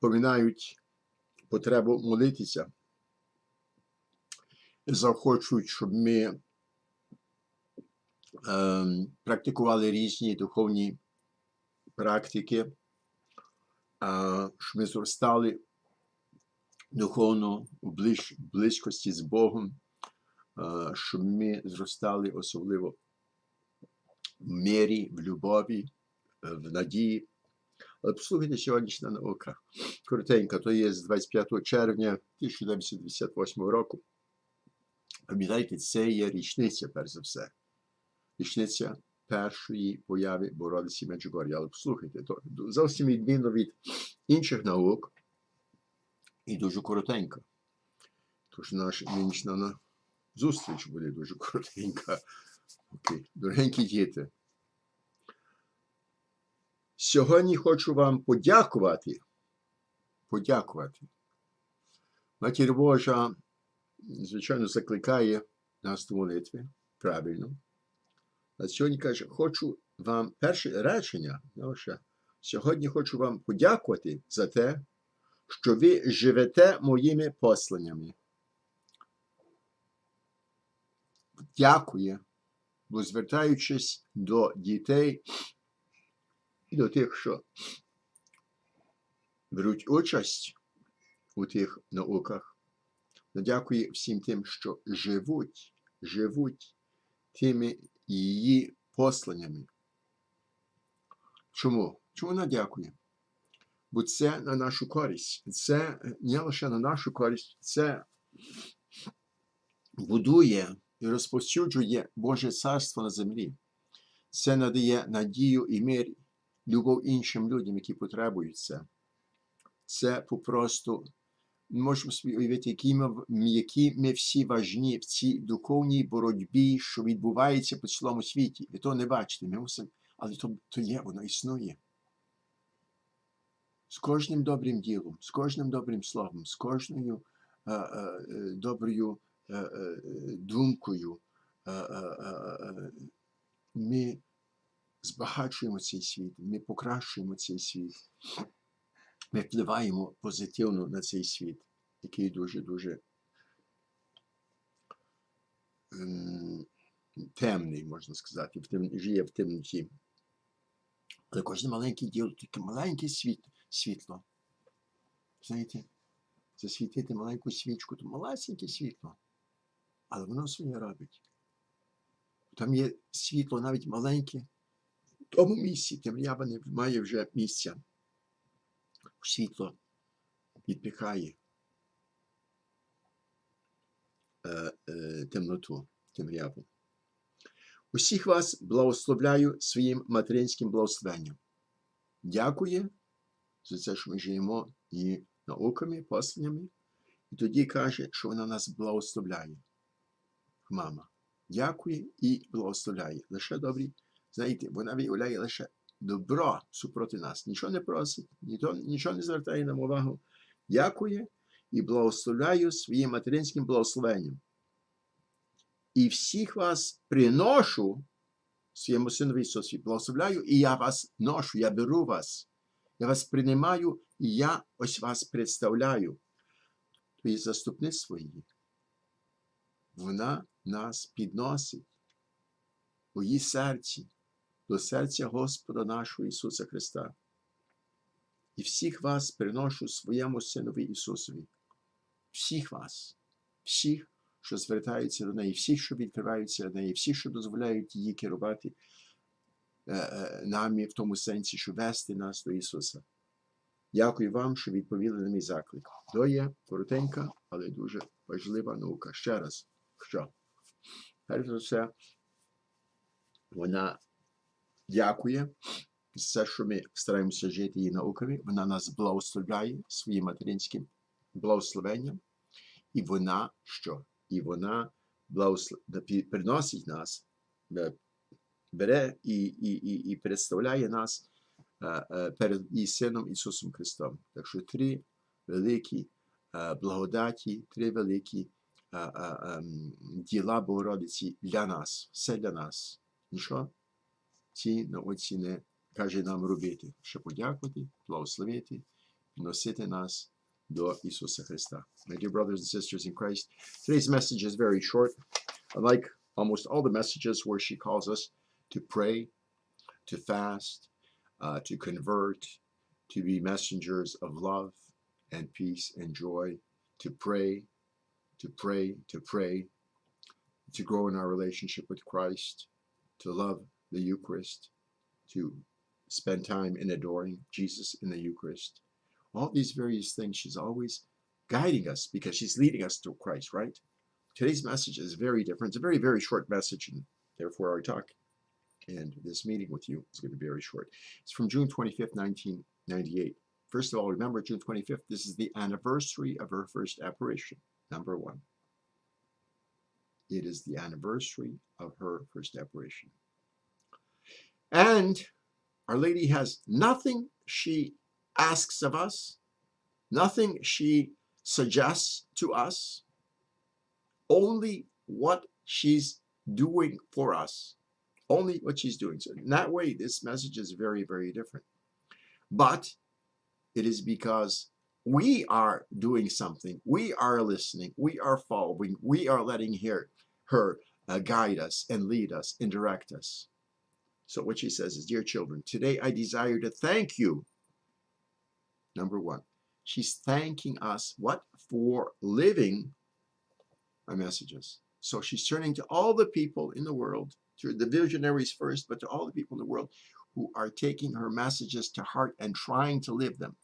поминають потребу молитися, захочуть, щоб ми практикували різні духовні практики, щоб ми зростали духовно у близькості з Богом, щоб ми зростали особливо в мирі, в любові, в надії. Але послухайте, сьогоднішня наука коротенька, то є з 25 червня 1958 року. Пам'ятаєте, це є річниця, перш за все. Річниця першої появи Богородиці Меджугор'ї. Але послухайте, то зовсім відмінно від інших наук і дуже коротенька. Тож наша нинішня зустріч буде дуже коротенька. Окей. Дорогенькі діти, сьогодні хочу вам подякувати. Матір Божа, звичайно, закликає нас до молитви, правильно. А сьогодні каже, хочу вам, перше речення, сьогодні хочу вам подякувати за те, що ви живете моїми посланнями. Дякую, бо звертаючись до дітей і до тих, що беруть участь у тих науках, дякую всім тим, що живуть тими її посланнями. Чому? Чому вона дякує? Бо це на нашу користь. Це не лише на нашу користь, це будує і розповсюджує Боже царство на землі. Це надає надію і мир, любов іншим людям, які потребують це. Це попросту, можемо собі уявити, які ми всі важні в цій духовній боротьбі, що відбувається по цілому світі. Ви то не бачите, ми мусимо, але то є, воно існує. З кожним добрим ділом, з кожним добрим словом, з кожною доброю думкою ми збагачуємо цей світ, ми покращуємо цей світ, ми впливаємо позитивно на цей світ, який дуже-дуже темний, можна сказати, жиє в темноті. Але кожне маленьке діло, таке маленьке світло. Знаєте, засвітити маленьку свічку, то малесеньке світло, але воно своє робить. Там є світло навіть маленьке, в тому місці темрява не має вже місця. Світло відпихає темноту, темряву. Усіх вас благословляю своїм материнським благословенням. Дякую за це, що ми живемо і науками, посланнями. І тоді каже, що вона нас благословляє. Мама. Дякує і благословляє. Лише добрі. Знаєте, вона виявляє лише добро супроти нас. Нічого не просить, нічого не звертає нам увагу. Дякує і благословляю своїм материнським благословенням. І всіх вас приношу своєму Синові Ісусу. Благословляю, і я вас ношу, я беру вас. Я вас приймаю, і я ось вас представляю. Твої заступництво її. Вона нас підносить у її серці, до серця Господа нашого Ісуса Христа. І всіх вас приношу своєму Синові Ісусові. Всіх вас. Всіх, що звертаються до неї, всіх, що відкриваються до неї, всіх, що дозволяють її керувати нами в тому сенсі, що вести нас до Ісуса. Дякую вам, що відповіли на мій заклик. То є коротенька, але дуже важлива наука. Ще раз, що? Перш за все, вона дякує за те, що ми стараємося жити її науками. Вона нас благословляє своїм материнським благословенням. І вона що? І вона приносить нас, бере і представляє нас перед її Сином Ісусом Христом. Так що 3 великі благодаті, 3 великі діла Богородиці для нас. Все для нас. Нічого ці науці не каже нам робити, щоб подякувати, благословити, носити нас до Ісуса Христа. My dear brothers and sisters in Christ, today's message is very short. Unlike almost all the messages where she calls us to pray, to fast, to convert, to be messengers of love and peace and joy, to pray, to pray, to pray, to grow in our relationship with Christ, to love the Eucharist, to spend time in adoring Jesus in the Eucharist. All these various things, she's always guiding us because she's leading us to Christ, right? Today's message is very different. It's a very, very short message, and therefore our talk and this meeting with you is going to be very short. It's from June 25th, 1998. First of all, remember June 25th, this is the anniversary of her first apparition, number one. It is the anniversary of her first apparition. And Our Lady has nothing she asks of us, nothing she suggests to us, only what she's doing for us. Only what she's doing. So in that way, this message is very, very different. But it is because we are doing something, we are listening, we are following, we are letting her guide us and lead us and direct us. So what she says is, dear children, today I desire to thank you. Number one, she's thanking us, what? For living our messages. So she's turning to all the people in the world, to the visionaries first, but to all the people in the world who are taking her messages to heart and trying to live them.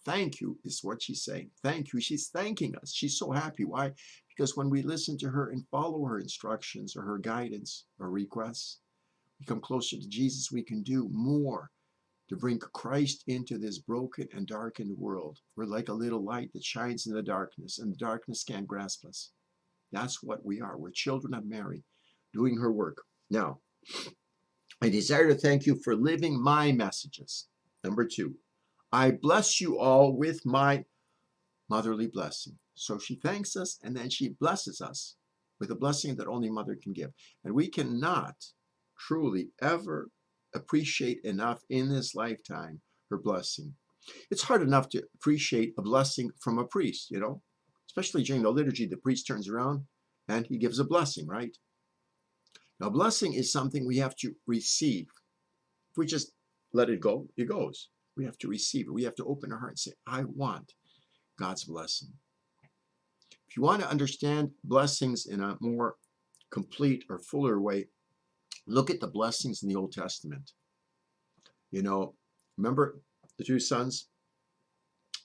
Thank you is what she's saying. Thank you. She's thanking us. She's so happy. Why? Because when we listen to her and follow her instructions or her guidance or requests, we come closer to Jesus. We can do more to bring Christ into this broken and darkened world. We're like a little light that shines in the darkness, and the darkness can't grasp us. That's what we are. We're children of Mary, doing her work. Now, I desire to thank you for living my messages. Number two, I bless you all with my motherly blessing. So she thanks us, and then she blesses us with a blessing that only mother can give. And we cannot truly ever appreciate enough in this lifetime her blessing. It's hard enough to appreciate a blessing from a priest, you know, especially during the liturgy. The priest turns around and he gives a blessing, right? Now, blessing is something we have to receive. If we just let it go, it goes. We have to receive it. We have to open our heart and say, I want God's blessing. If you want to understand blessings in a more complete or fuller way, look at the blessings in the Old Testament. You know, remember the two sons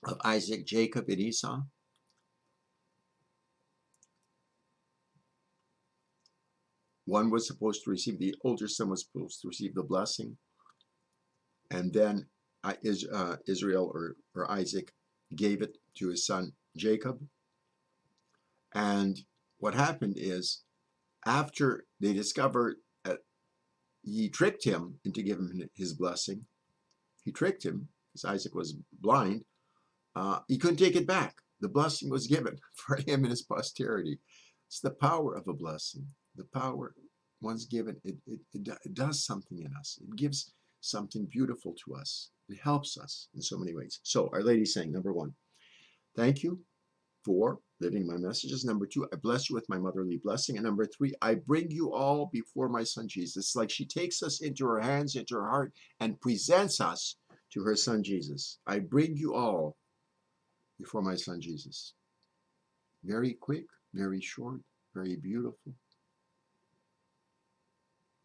of Isaac, Jacob and Esau? One was supposed to receive, the older son was supposed to receive the blessing. And then Israel or Isaac gave it to his son Jacob. And what happened is, after they discovered he tricked him into giving him his blessing, he tricked him, because Isaac was blind, he couldn't take it back. The blessing was given for him and his posterity. It's the power of a blessing. The power once given, it does something in us. It gives something beautiful to us. It helps us in so many ways. So Our Lady's saying, number one, thank you for living my messages. Number two, I bless you with my motherly blessing. And number three, I bring you all before my son Jesus. It's like she takes us into her hands, into her heart, and presents us to her son Jesus. I bring you all before my son Jesus. Very quick, very short, very beautiful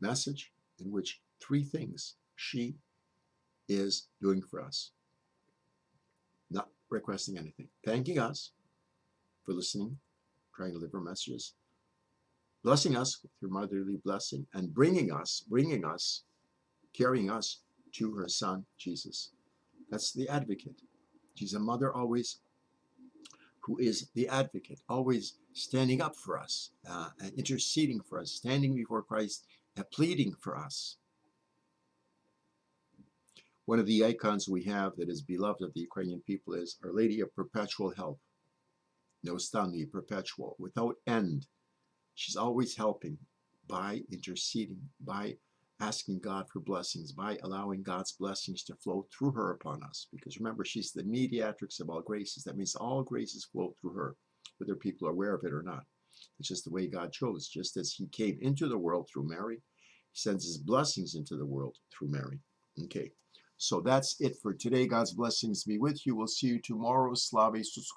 message in which three things she is doing for us. Not requesting anything. Thanking us for listening, trying to live her messages, blessing us with her motherly blessing, and bringing us, carrying us to her son, Jesus. That's the advocate. She's a mother always who is the advocate, always standing up for us, and interceding for us, standing before Christ, and pleading for us. One of the icons we have that is beloved of the Ukrainian people is Our Lady of Perpetual Help. Neostanny, perpetual, without end. She's always helping by interceding, by asking God for blessings, by allowing God's blessings to flow through her upon us. Because remember, she's the mediatrix of all graces. That means all graces flow through her, whether people are aware of it or not. It's just the way God chose. Just as he came into the world through Mary, he sends his blessings into the world through Mary. Okay, so that's it for today. God's blessings be with you. We'll see you tomorrow. Slava Isus